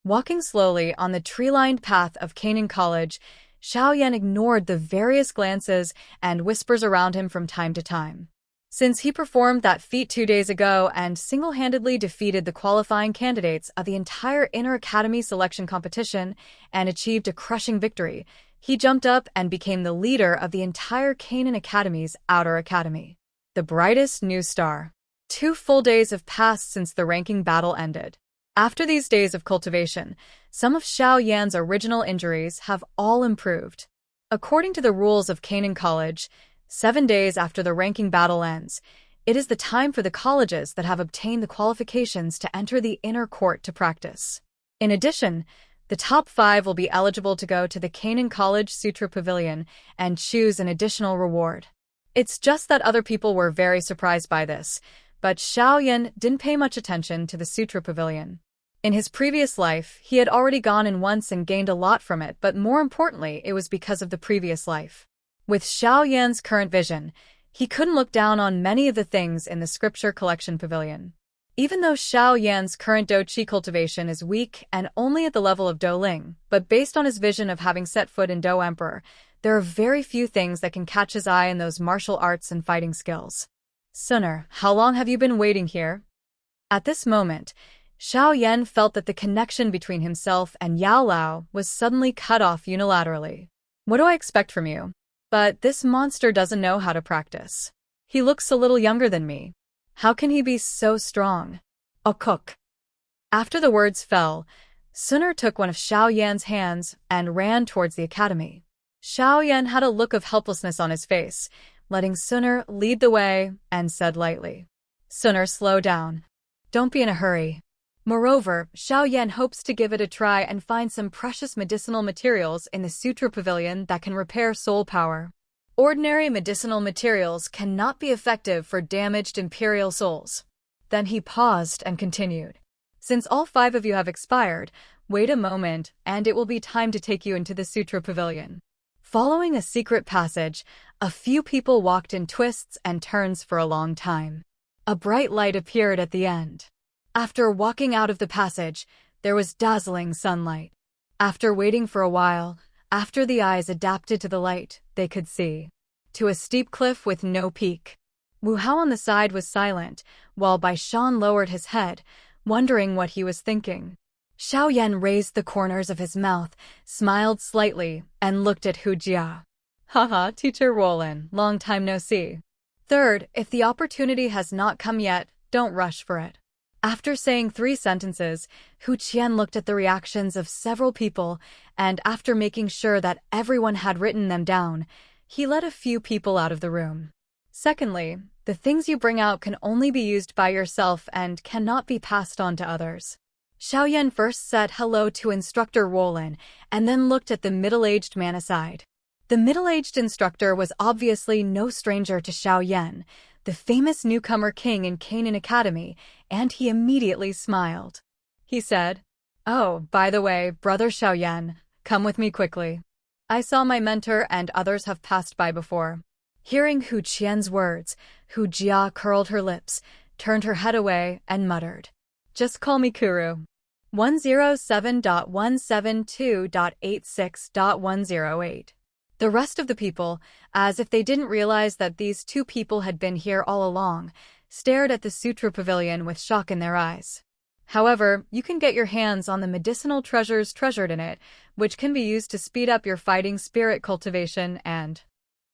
Walking slowly on the tree-lined path of Canaan College, Xiao Yan ignored the various glances and whispers around him from time to time. Since he performed that feat 2 days ago and single-handedly defeated the qualifying candidates of the entire inter-academy selection competition and achieved a crushing victory, he jumped up and became the leader of the entire Canaan Academy's outer academy. The brightest new star. 2 full days have passed since the ranking battle ended. After these days of cultivation, some of Xiao Yan's original injuries have all improved. According to the rules of Canaan College, 7 days after the ranking battle ends, it is the time for the colleges that have obtained the qualifications to enter the inner court to practice. In addition, the top 5 will be eligible to go to the Canaan College Sutra Pavilion and choose an additional reward. It's just that other people were very surprised by this, but Xiao Yan didn't pay much attention to the Sutra Pavilion. In his previous life, he had already gone in once and gained a lot from it, but more importantly, it was because of the previous life. With Xiao Yan's current vision, he couldn't look down on many of the things in the scripture collection pavilion. Even though Xiao Yan's current Dou Qi cultivation is weak and only at the level of Dou Ling, but based on his vision of having set foot in Dou Emperor, there are very few things that can catch his eye in those martial arts and fighting skills. "Sooner, how long have you been waiting here?" At this moment, Xiao Yan felt that the connection between himself and Yao Lao was suddenly cut off unilaterally. "What do I expect from you? But this monster doesn't know how to practice. He looks a little younger than me. How can he be so strong?" "A cook." After the words fell, Sooner took one of Xiao Yan's hands and ran towards the academy. Xiao Yan had a look of helplessness on his face, letting Sooner lead the way, and said lightly, "Sooner, slow down. Don't be in a hurry." Moreover, Xiao Yan hopes to give it a try and find some precious medicinal materials in the Sutra Pavilion that can repair soul power. Ordinary medicinal materials cannot be effective for damaged imperial souls. Then he paused and continued. "Since all 5 of you have expired, wait a moment and it will be time to take you into the Sutra Pavilion." Following a secret passage, a few people walked in twists and turns for a long time. A bright light appeared at the end. After walking out of the passage, there was dazzling sunlight. After waiting for a while, after the eyes adapted to the light, they could see to a steep cliff with no peak. Wu Hao on the side was silent, while Bai Shan lowered his head, wondering what he was thinking. Xiao Yan raised the corners of his mouth, smiled slightly, and looked at Hu Jia. "Haha, Teacher Roland, long time no see. Third, if the opportunity has not come yet, don't rush for it." After saying 3 sentences, Hu Qian looked at the reactions of several people, and after making sure that everyone had written them down, he let a few people out of the room. "Secondly, the things you bring out can only be used by yourself and cannot be passed on to others." Xiao Yan first said hello to Instructor Roland and then looked at the middle-aged man aside. The middle-aged instructor was obviously no stranger to Xiao Yan, the famous newcomer king in Canaan Academy, and he immediately smiled. He said, "Oh, by the way, Brother Xiao Yan, come with me quickly. I saw my mentor and others have passed by before." Hearing Hu Qian's words, Hu Jia curled her lips, turned her head away, and muttered, "Just call me Kuru." 107.172.86.108. The rest of the people, as if they didn't realize that these 2 people had been here all along, stared at the Sutra Pavilion with shock in their eyes. However, you can get your hands on the medicinal treasures treasured in it, which can be used to speed up your fighting spirit cultivation and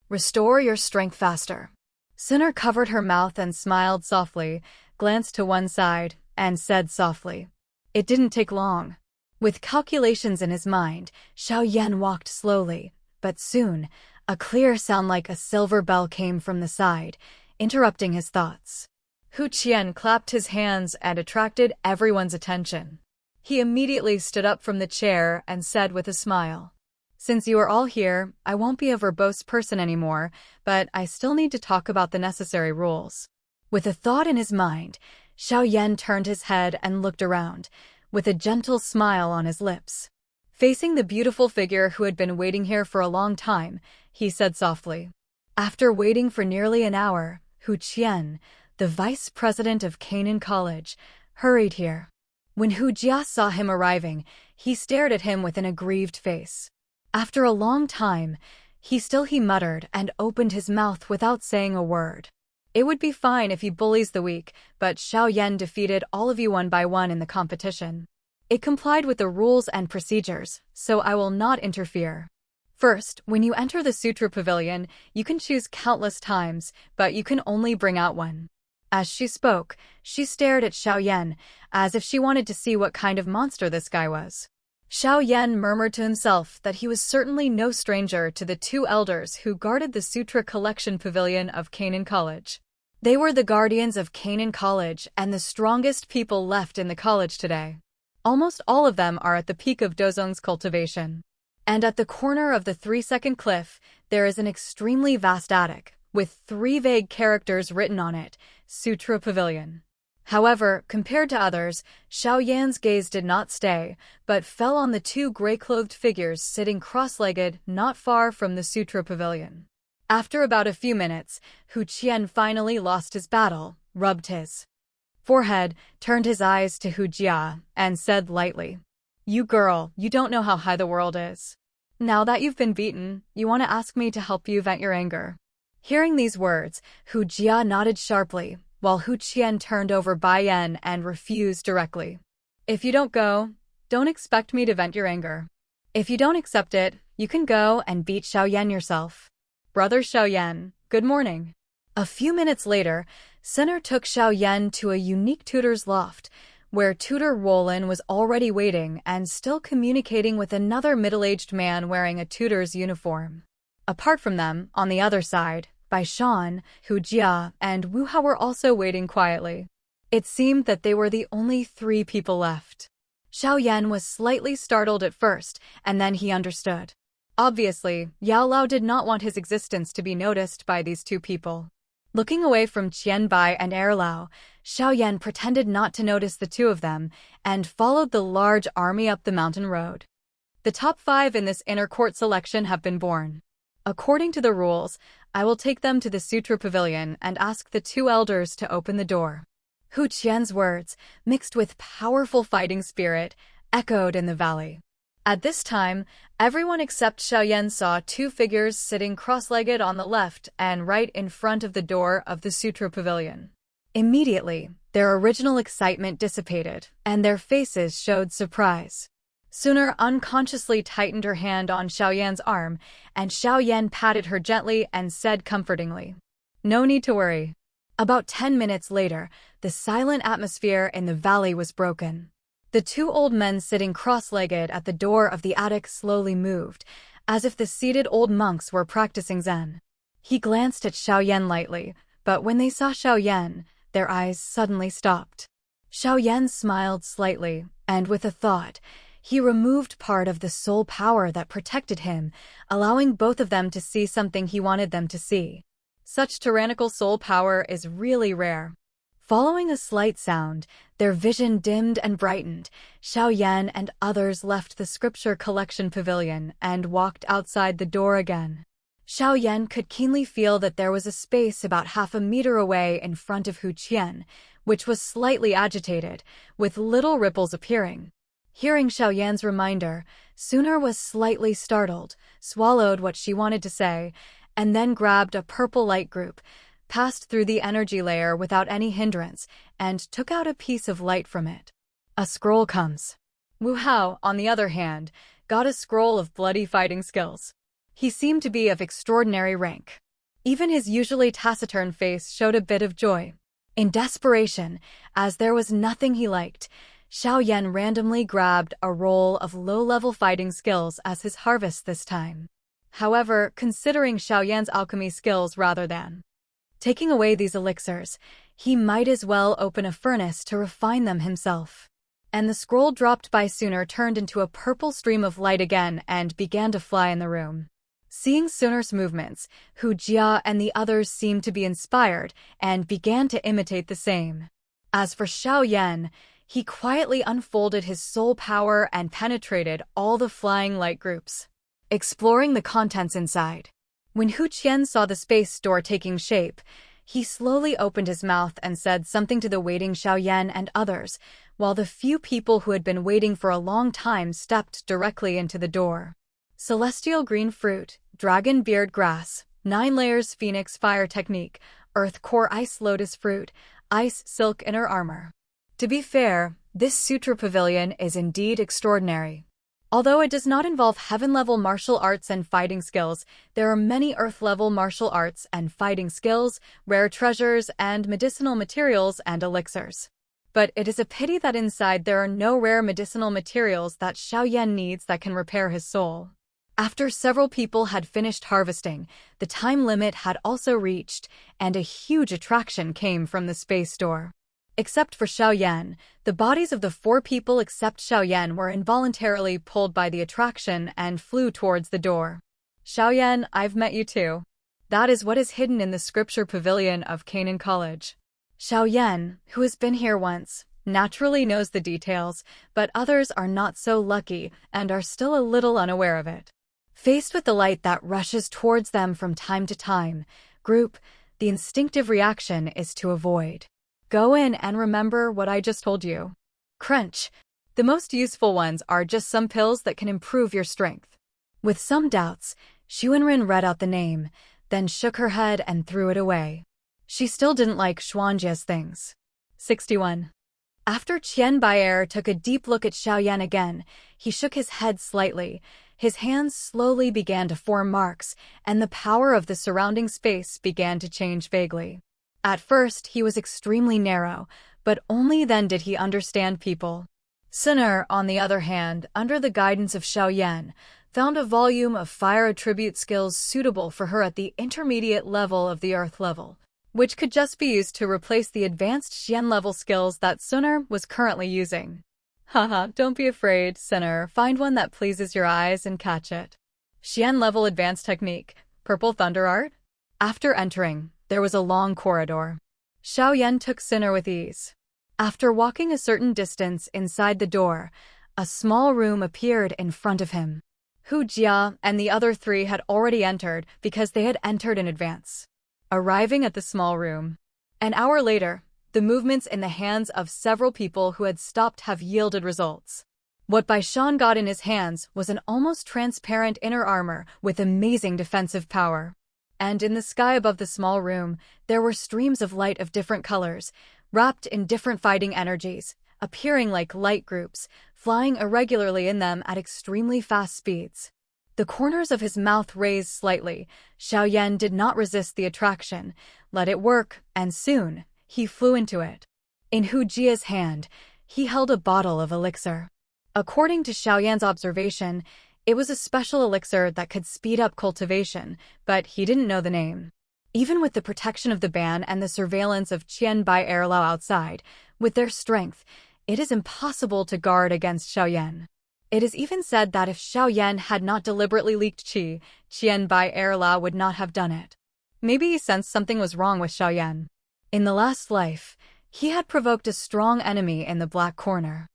restore your strength faster. Sooner covered her mouth and smiled softly, glanced to one side, and said softly, "It didn't take long." With calculations in his mind, Xiao Yan walked slowly, but soon, a clear sound like a silver bell came from the side, interrupting his thoughts. Hu Qian clapped his hands and attracted everyone's attention. He immediately stood up from the chair and said with a smile, "Since you are all here, I won't be a verbose person anymore, but I still need to talk about the necessary rules." With a thought in his mind, Xiao Yan turned his head and looked around, with a gentle smile on his lips. Facing the beautiful figure who had been waiting here for a long time, he said softly. After waiting for nearly an hour, Hu Qian, the vice president of Canaan College, hurried here. When Hu Jia saw him arriving, he stared at him with an aggrieved face. After a long time, he muttered and opened his mouth without saying a word. It would be fine if he bullies the weak, but Xiao Yan defeated all of you one by one in the competition. It complied with the rules and procedures, so I will not interfere. First, when you enter the Sutra Pavilion, you can choose countless times, but you can only bring out one. As she spoke, she stared at Xiao Yan, as if she wanted to see what kind of monster this guy was. Xiao Yan murmured to himself that he was certainly no stranger to the two elders who guarded the Sutra Collection Pavilion of Canaan College. They were the guardians of Canaan College and the strongest people left in the college today. Almost all of them are at the peak of Dozong's cultivation. And at the corner of the 3-second cliff, there is an extremely vast attic, with 3 vague characters written on it, Sutra Pavilion. However, compared to others, Xiao Yan's gaze did not stay, but fell on the 2 gray-clothed figures sitting cross-legged not far from the Sutra Pavilion. After about a few minutes, Hu Qian finally lost his battle, rubbed his forehead, turned his eyes to Hu Jia, and said lightly, "You girl, you don't know how high the world is. Now that you've been beaten, you want to ask me to help you vent your anger." Hearing these words, Hu Jia nodded sharply, while Hu Qian turned over Bai Yan and refused directly. "If you don't go, don't expect me to vent your anger. If you don't accept it, you can go and beat Xiao Yan yourself. Brother Xiao Yan, good morning." A few minutes later, Sinner took Xiao Yan to a unique tutor's loft, where Tutor Roland was already waiting and still communicating with another middle-aged man wearing a tutor's uniform. Apart from them, on the other side, Bai Shan, Hu Jia, and Wu Hao were also waiting quietly. It seemed that they were the only 3 people left. Xiao Yan was slightly startled at first, and then he understood. Obviously, Yao Lao did not want his existence to be noticed by these 2 people. Looking away from Qian Bai and Erlao, Xiao Yan pretended not to notice the 2 of them and followed the large army up the mountain road. The top 5 in this inner court selection have been born. According to the rules, I will take them to the Sutra Pavilion and ask the 2 elders to open the door. Hu Qian's words, mixed with powerful fighting spirit, echoed in the valley. At this time, everyone except Xiao Yan saw 2 figures sitting cross-legged on the left and right in front of the door of the Sutra Pavilion. Immediately, their original excitement dissipated, and their faces showed surprise. Suner unconsciously tightened her hand on Xiao Yan's arm, and Xiao Yan patted her gently and said comfortingly, "No need to worry." About 10 minutes later, the silent atmosphere in the valley was broken. The 2 old men sitting cross-legged at the door of the attic slowly moved, as if the seated old monks were practicing Zen. He glanced at Xiao Yan lightly, but when they saw Xiao Yan, their eyes suddenly stopped. Xiao Yan smiled slightly, and with a thought, he removed part of the soul power that protected him, allowing both of them to see something he wanted them to see. Such tyrannical soul power is really rare. Following a slight sound, their vision dimmed and brightened. Xiao Yan and others left the scripture collection pavilion and walked outside the door again. Xiao Yan could keenly feel that there was a space about half a meter away in front of Hu Qian, which was slightly agitated, with little ripples appearing. Hearing Xiao Yan's reminder, Suner was slightly startled, swallowed what she wanted to say, and then grabbed a purple light group, passed through the energy layer without any hindrance, and took out a piece of light from it. A scroll comes. Wu Hao, on the other hand, got a scroll of bloody fighting skills. He seemed to be of extraordinary rank. Even his usually taciturn face showed a bit of joy. In desperation, as there was nothing he liked, Xiao Yan randomly grabbed a roll of low-level fighting skills as his harvest this time. However, considering Xiao Yan's alchemy skills rather than taking away these elixirs, he might as well open a furnace to refine them himself. And the scroll dropped by Suner turned into a purple stream of light again and began to fly in the room. Seeing Suner's movements, Hu Jia and the others seemed to be inspired and began to imitate the same. As for Xiao Yan, he quietly unfolded his soul power and penetrated all the flying light groups, exploring the contents inside. When Hu Qian saw the space door taking shape, he slowly opened his mouth and said something to the waiting Xiao Yan and others, while the few people who had been waiting for a long time stepped directly into the door. Celestial green fruit, dragon beard grass, 9 layers phoenix fire technique, earth core ice lotus fruit, ice silk inner armor. To be fair, this sutra pavilion is indeed extraordinary. Although it does not involve heaven-level martial arts and fighting skills, there are many earth-level martial arts and fighting skills, rare treasures, and medicinal materials and elixirs. But it is a pity that inside there are no rare medicinal materials that Xiao Yan needs that can repair his soul. After several people had finished harvesting, the time limit had also reached, and a huge attraction came from the space door. Except for Xiao Yan, the bodies of the 4 people except Xiao Yan were involuntarily pulled by the attraction and flew towards the door. Xiao Yan, I've met you too. That is what is hidden in the scripture pavilion of Canaan College. Xiao Yan, who has been here once, naturally knows the details, but others are not so lucky and are still a little unaware of it. Faced with the light that rushes towards them from time to time, the instinctive reaction is to avoid. Go in and remember what I just told you. Crunch. The most useful ones are just some pills that can improve your strength. With some doubts, Xuanren read out the name, then shook her head and threw it away. She still didn't like Xuanjia's things. 61. After Qian Baier took a deep look at Xiao Yan again, he shook his head slightly. His hands slowly began to form marks, and the power of the surrounding space began to change vaguely. At first, he was extremely narrow, but only then did he understand people. Sinner, on the other hand, under the guidance of Xiao Yan, found a volume of fire attribute skills suitable for her at the intermediate level of the earth level, which could just be used to replace the advanced Xian level skills that Sinner was currently using. Haha, don't be afraid, Sinner. Find one that pleases your eyes and catch it. Xian level advanced technique, purple thunder art. After entering, there was a long corridor. Xiao Yan took Sinner with ease. After walking a certain distance inside the door, a small room appeared in front of him. Hu Jia and the other 3 had already entered because they had entered in advance. Arriving at the small room. An hour later, the movements in the hands of several people who had stopped have yielded results. What Bai Shan got in his hands was an almost transparent inner armor with amazing defensive power. And in the sky above the small room, there were streams of light of different colors, wrapped in different fighting energies, appearing like light groups, flying irregularly in them at extremely fast speeds. The corners of his mouth raised slightly. Xiao Yan did not resist the attraction, let it work, and soon, he flew into it. In Hu Jia's hand, he held a bottle of elixir. According to Xiao Yan's observation, it was a special elixir that could speed up cultivation, but he didn't know the name. Even with the protection of the ban and the surveillance of Qian Bai Erlao outside, with their strength, it is impossible to guard against Xiao Yan. It is even said that if Xiao Yan had not deliberately leaked qi, Qian Bai Erlao would not have done it. Maybe he sensed something was wrong with Xiao Yan. In the last life, he had provoked a strong enemy in the black corner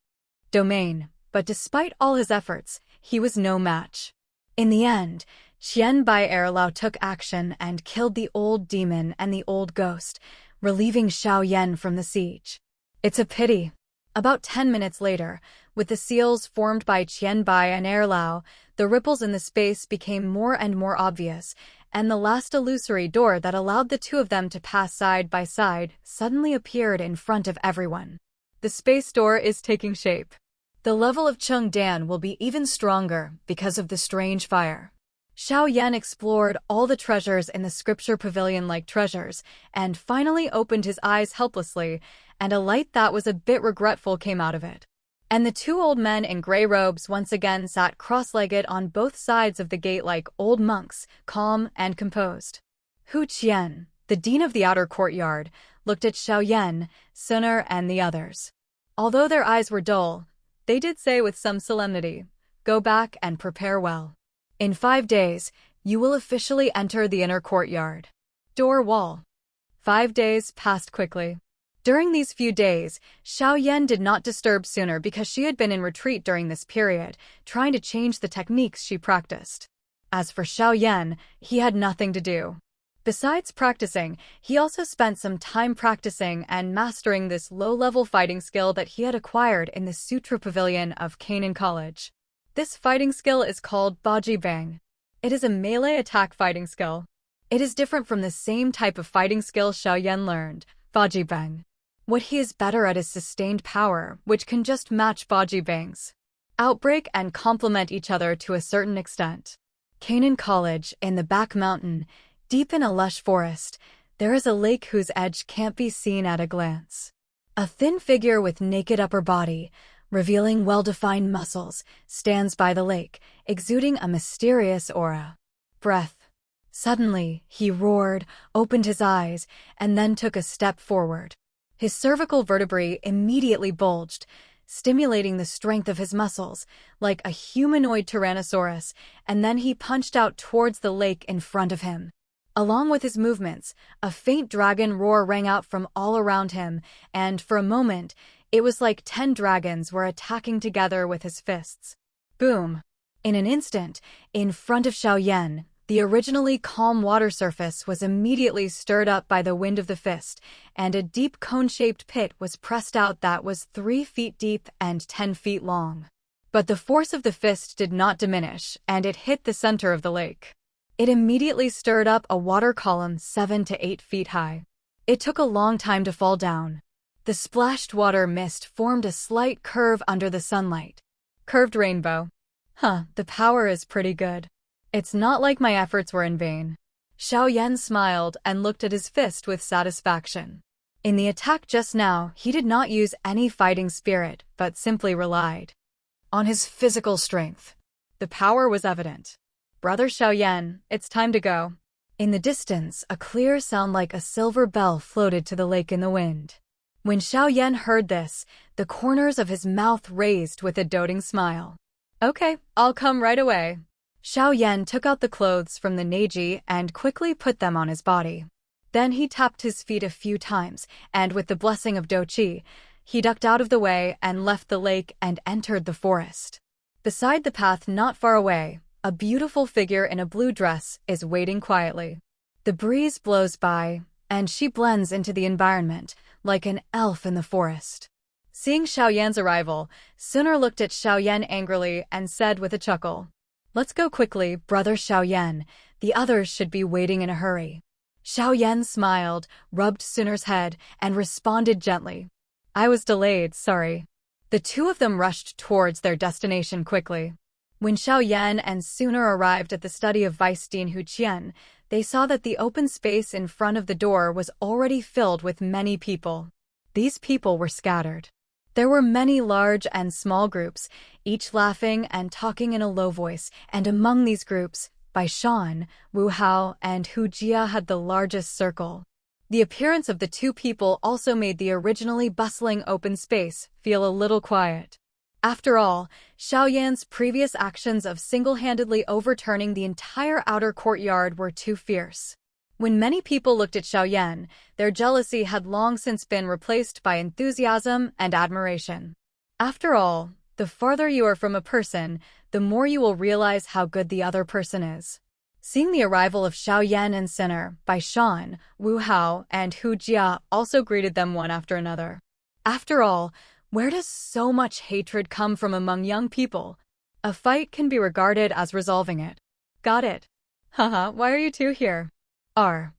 domain, but despite all his efforts, he was no match. In the end, Qian Bai Erlao took action and killed the old demon and the old ghost, relieving Xiao Yan from the siege. It's a pity. About 10 minutes later, with the seals formed by Qian Bai and Erlao, the ripples in the space became more and more obvious, and the last illusory door that allowed the 2 of them to pass side by side suddenly appeared in front of everyone. The space door is taking shape. The level of Chengdan will be even stronger because of the strange fire. Xiao Yan explored all the treasures in the scripture pavilion like treasures, and finally opened his eyes helplessly, and a light that was a bit regretful came out of it. And the 2 old men in gray robes once again sat cross-legged on both sides of the gate like old monks, calm and composed. Hu Qian, the dean of the outer courtyard, looked at Xiao Yan, Suner, and the others. Although their eyes were dull, they did say with some solemnity, "Go back and prepare well. In 5 days, you will officially enter the inner courtyard." Door wall. 5 days passed quickly. During these few days, Xiao Yan did not disturb Suner because she had been in retreat during this period, trying to change the techniques she practiced. As for Xiao Yan, he had nothing to do. Besides practicing, he also spent some time practicing and mastering this low-level fighting skill that he had acquired in the Sutra Pavilion of Canaan College. This fighting skill is called Baji Bang. It is a melee attack fighting skill. It is different from the same type of fighting skill Xiao Yan learned, Baji Bang. What he is better at is sustained power, which can just match Baji Bang's outbreak and complement each other to a certain extent. Canaan College, in the back mountain, deep in a lush forest, there is a lake whose edge can't be seen at a glance. A thin figure with naked upper body, revealing well-defined muscles, stands by the lake, exuding a mysterious aura. Breath. Suddenly, he roared, opened his eyes, and then took a step forward. His cervical vertebrae immediately bulged, stimulating the strength of his muscles, like a humanoid tyrannosaurus, and then he punched out towards the lake in front of him. Along with his movements, a faint dragon roar rang out from all around him, and for a moment, it was like 10 dragons were attacking together with his fists. Boom! In an instant, in front of Xiao Yan, the originally calm water surface was immediately stirred up by the wind of the fist, and a deep cone-shaped pit was pressed out that was 3 feet deep and 10 feet long. But the force of the fist did not diminish, and it hit the center of the lake. It immediately stirred up a water column 7 to 8 feet high. It took a long time to fall down. The splashed water mist formed a slight curve under the sunlight. Curved rainbow. The power is pretty good. It's not like my efforts were in vain. Xiao Yan smiled and looked at his fist with satisfaction. In the attack just now, he did not use any fighting spirit, but simply relied on his physical strength. The power was evident. Brother Xiao Yan, it's time to go. In the distance, a clear sound like a silver bell floated to the lake in the wind. When Xiao Yan heard this, the corners of his mouth raised with a doting smile. Okay, I'll come right away. Xiao Yan took out the clothes from the Neji and quickly put them on his body. Then he tapped his feet a few times, and with the blessing of Dou Qi, he ducked out of the way and left the lake and entered the forest. Beside the path not far away, a beautiful figure in a blue dress is waiting quietly. The breeze blows by, and she blends into the environment, like an elf in the forest. Seeing Xiao Yan's arrival, Suner looked at Xiao Yan angrily and said with a chuckle, "Let's go quickly, brother Xiao Yan. The others should be waiting in a hurry." Xiao Yan smiled, rubbed Suner's head, and responded gently. "I was delayed, sorry." The two of them rushed towards their destination quickly. When Xiao Yan and Suner arrived at the study of Vice Dean Hu Qian, they saw that the open space in front of the door was already filled with many people. These people were scattered. There were many large and small groups, each laughing and talking in a low voice, and among these groups, Bai Shan, Wu Hao, and Hu Jia had the largest circle. The appearance of the two people also made the originally bustling open space feel a little quiet. After all, Xiao Yan's previous actions of single-handedly overturning the entire outer courtyard were too fierce. When many people looked at Xiao Yan, their jealousy had long since been replaced by enthusiasm and admiration. After all, the farther you are from a person, the more you will realize how good the other person is. Seeing the arrival of Xiao Yan and Sinner, Bai Shan, Wu Hao, and Hu Jia also greeted them one after another. After all, where does so much hatred come from among young people? A fight can be regarded as resolving it. Got it. Haha, why are you two here? Are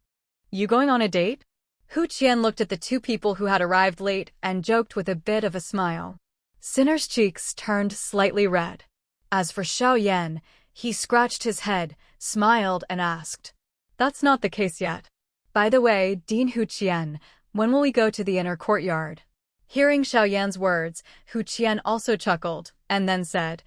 you going on a date? Hu Qian looked at the two people who had arrived late and joked with a bit of a smile. Sinner's cheeks turned slightly red. As for Xiao Yan, he scratched his head, smiled, and asked, "That's not the case yet. By the way, Dean Hu Qian, when will we go to the inner courtyard?" Hearing Xiao Yan's words, Hu Qian also chuckled, and then said,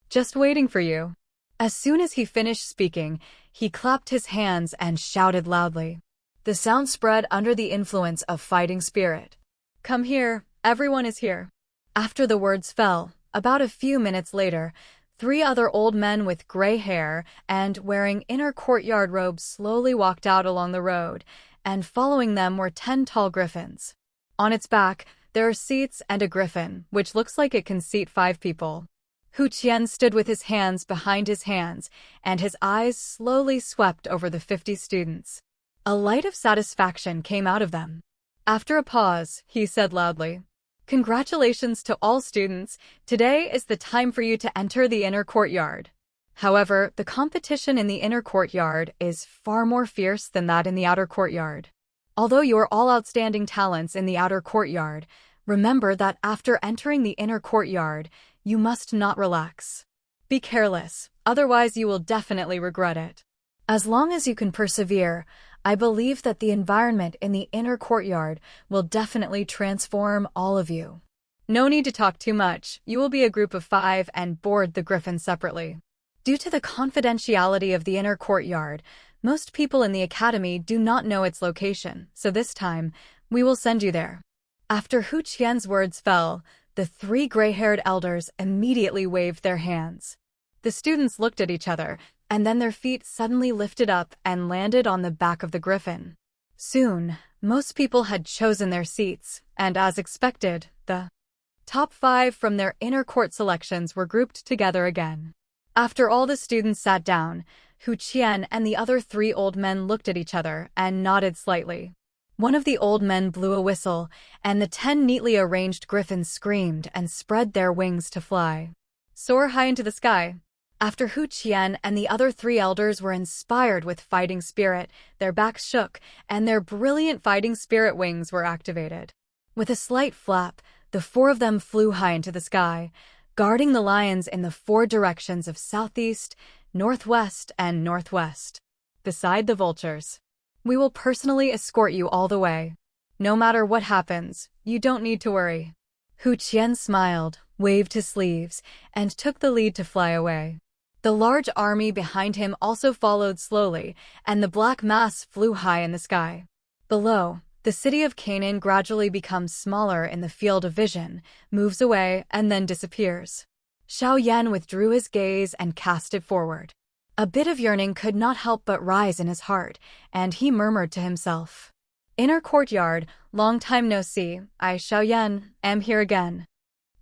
"Just waiting for you." As soon as he finished speaking, he clapped his hands and shouted loudly. The sound spread under the influence of fighting spirit. "Come here, everyone is here." After the words fell, about a few minutes later, 3 other old men with gray hair and wearing inner courtyard robes slowly walked out along the road, and following them were 10 tall griffins. On its back, there are seats and a griffin, which looks like it can seat 5 people. Hu Qian stood with his hands behind his hands, and his eyes slowly swept over the 50 students. A light of satisfaction came out of them. After a pause, he said loudly, "Congratulations to all students. Today is the time for you to enter the inner courtyard." However, the competition in the inner courtyard is far more fierce than that in the outer courtyard. Although you are all outstanding talents in the outer courtyard, remember that after entering the inner courtyard, you must not relax. Be careless, otherwise you will definitely regret it. As long as you can persevere, I believe that the environment in the inner courtyard will definitely transform all of you. No need to talk too much. You will be a group of 5 and board the griffins separately. Due to the confidentiality of the inner courtyard, most people in the academy do not know its location, so this time, we will send you there. After Hu Qian's words fell, the 3 gray-haired elders immediately waved their hands. The students looked at each other, and then their feet suddenly lifted up and landed on the back of the griffin. Soon, most people had chosen their seats, and as expected, the top 5 from their inner court selections were grouped together again. After all the students sat down, Hu Qian and the other 3 old men looked at each other and nodded slightly. One of the old men blew a whistle, and the 10 neatly arranged griffins screamed and spread their wings to fly. Soar high into the sky. After Hu Qian and the other 3 elders were inspired with fighting spirit, their backs shook, and their brilliant fighting spirit wings were activated. With a slight flap, the 4 of them flew high into the sky, guarding the lions in the 4 directions of southeast, northwest, and northwest. Beside the vultures. We will personally escort you all the way. No matter what happens, you don't need to worry. Hu Qian smiled, waved his sleeves, and took the lead to fly away. The large army behind him also followed slowly, and the black mass flew high in the sky. Below, the city of Canaan gradually becomes smaller in the field of vision, moves away, and then disappears. Xiao Yan withdrew his gaze and cast it forward. A bit of yearning could not help but rise in his heart, and he murmured to himself, "Inner courtyard, long time no see, I Xiao Yan, am here again."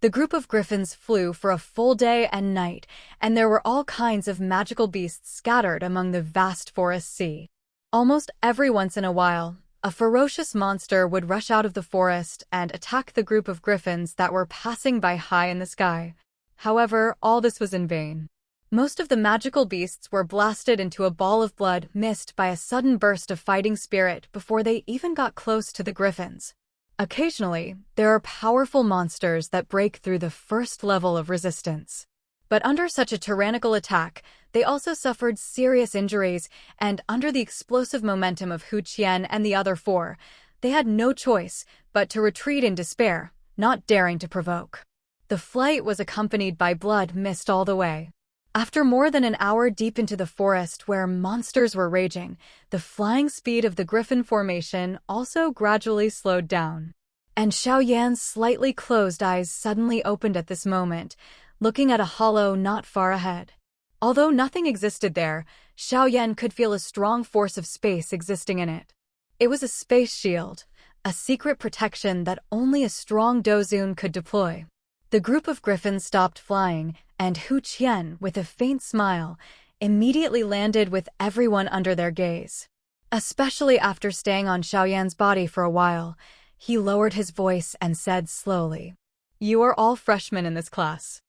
The group of griffins flew for a full day and night, and there were all kinds of magical beasts scattered among the vast forest sea. Almost every once in a while, a ferocious monster would rush out of the forest and attack the group of griffins that were passing by high in the sky. However, all this was in vain. Most of the magical beasts were blasted into a ball of blood missed by a sudden burst of fighting spirit before they even got close to the griffins. Occasionally, there are powerful monsters that break through the first level of resistance. But under such a tyrannical attack, they also suffered serious injuries, and under the explosive momentum of Hu Qian and the other 4, they had no choice but to retreat in despair, not daring to provoke. The flight was accompanied by blood missed all the way. After more than an hour deep into the forest where monsters were raging, the flying speed of the griffin formation also gradually slowed down. And Xiao Yan's slightly closed eyes suddenly opened at this moment, looking at a hollow not far ahead. Although nothing existed there, Xiao Yan could feel a strong force of space existing in it. It was a space shield, a secret protection that only a strong Dozun could deploy. The group of griffins stopped flying, and Hu Qian, with a faint smile, immediately landed with everyone under their gaze. Especially after staying on Xiao Yan's body for a while, he lowered his voice and said slowly, "You are all freshmen in this class.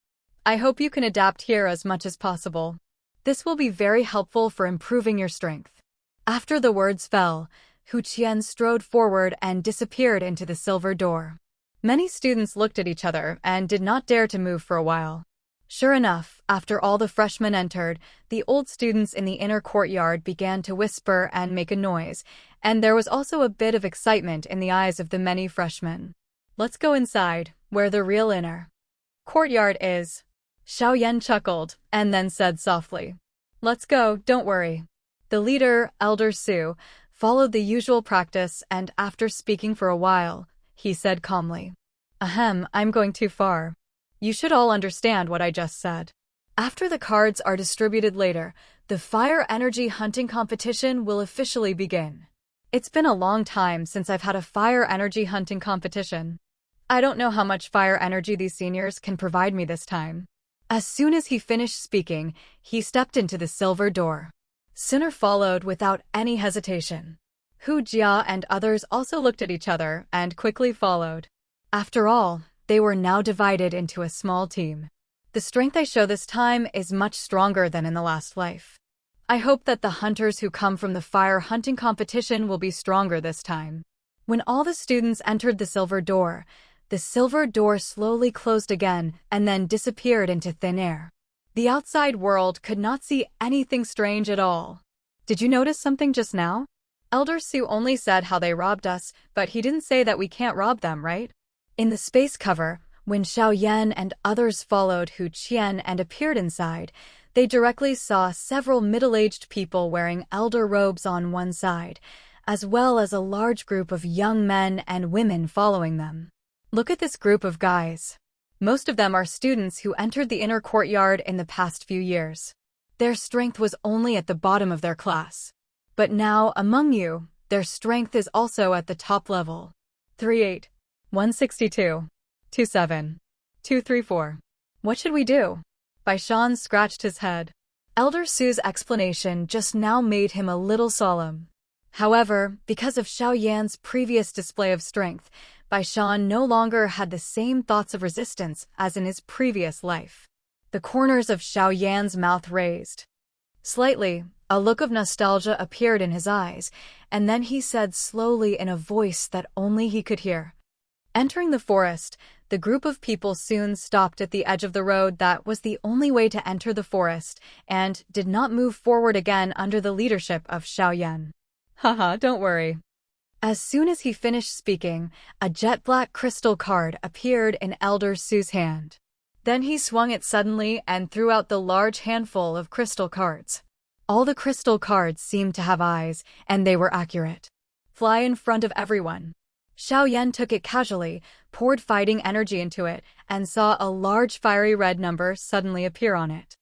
I hope you can adapt here as much as possible. This will be very helpful for improving your strength." After the words fell, Hu Qian strode forward and disappeared into the silver door. Many students looked at each other and did not dare to move for a while. Sure enough, after all the freshmen entered, the old students in the inner courtyard began to whisper and make a noise, and there was also a bit of excitement in the eyes of the many freshmen. "Let's go inside, where the real inner courtyard is." Xiao Yan chuckled, and then said softly, "Let's go, don't worry." The leader, Elder Su, followed the usual practice, and after speaking for a while, he said calmly, "Ahem, I'm going too far. You should all understand what I just said. After the cards are distributed later, the fire energy hunting competition will officially begin. It's been a long time since I've had a fire energy hunting competition. I don't know how much fire energy these seniors can provide me this time." As soon as he finished speaking, he stepped into the silver door. Sinner followed without any hesitation. Hu Jia and others also looked at each other and quickly followed. After all, they were now divided into a small team. The strength I show this time is much stronger than in the last life. I hope that the hunters who come from the fire hunting competition will be stronger this time. When all the students entered the silver door slowly closed again and then disappeared into thin air. The outside world could not see anything strange at all. Did you notice something just now? Elder Su only said how they robbed us, but he didn't say that we can't rob them, right? In the space cover, when Xiao Yan and others followed Hu Qian and appeared inside, they directly saw several middle-aged people wearing elder robes on one side, as well as a large group of young men and women following them. Look at this group of guys. Most of them are students who entered the inner courtyard in the past few years. Their strength was only at the bottom of their class. But now, among you, their strength is also at the top level. 38, 162, 27, 234. What should we do? Baishan scratched his head. Elder Su's explanation just now made him a little solemn. However, because of Xiao Yan's previous display of strength, Baishan no longer had the same thoughts of resistance as in his previous life. The corners of Xiao Yan's mouth raised. Slightly, a look of nostalgia appeared in his eyes, and then he said slowly in a voice that only he could hear. Entering the forest, the group of people soon stopped at the edge of the road that was the only way to enter the forest and did not move forward again under the leadership of Xiao Yan. Haha, don't worry. As soon as he finished speaking, a jet-black crystal card appeared in Elder Su's hand. Then he swung it suddenly and threw out the large handful of crystal cards. All the crystal cards seemed to have eyes, and they were accurate. Fly in front of everyone. Xiao Yan took it casually, poured fighting energy into it, and saw a large fiery red number suddenly appear on it.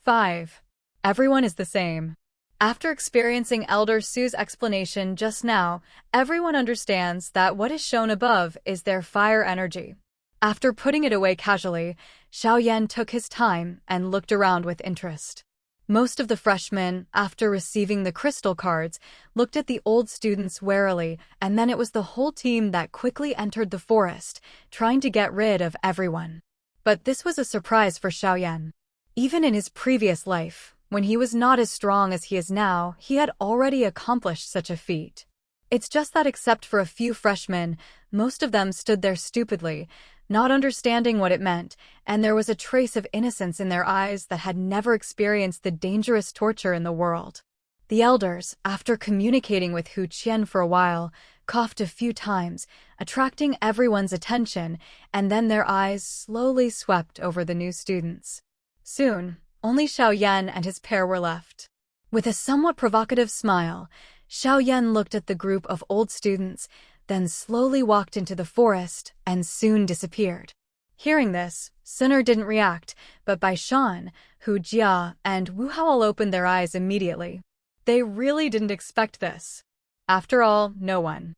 5. Everyone is the same. After experiencing Elder Su's explanation just now, everyone understands that what is shown above is their fire energy. After putting it away casually, Xiao Yan took his time and looked around with interest. Most of the freshmen, after receiving the crystal cards, looked at the old students warily, and then it was the whole team that quickly entered the forest, trying to get rid of everyone. But this was a surprise for Xiao Yan. Even in his previous life, when he was not as strong as he is now, he had already accomplished such a feat. It's just that except for a few freshmen, most of them stood there stupidly, not understanding what it meant, and there was a trace of innocence in their eyes that had never experienced the dangerous torture in the world. The elders, after communicating with Hu Qian for a while, coughed a few times, attracting everyone's attention, and then their eyes slowly swept over the new students. Soon, only Xiao Yan and his pair were left. With a somewhat provocative smile, Xiao Yan looked at the group of old students, then slowly walked into the forest and soon disappeared. Hearing this, Sinner didn't react, but Baishan, Hu Jia, and Wu Hao opened their eyes immediately. They really didn't expect this. After all, no one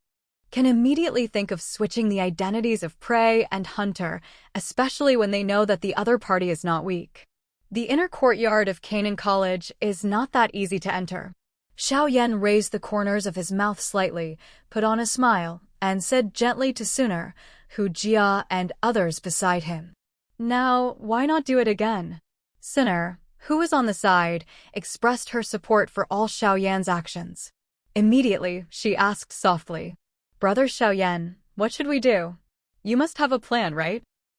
can immediately think of switching the identities of prey and hunter, especially when they know that the other party is not weak. The inner courtyard of Canaan College is not that easy to enter. Xiao Yan raised the corners of his mouth slightly, put on a smile, and said gently to Sinner, Hu Jia, and others beside him. Now, why not do it again? Sinner, who was on the side, expressed her support for all Xiao Yan's actions. Immediately, she asked softly, Brother Xiao Yan, what should we do? You must have a plan, right?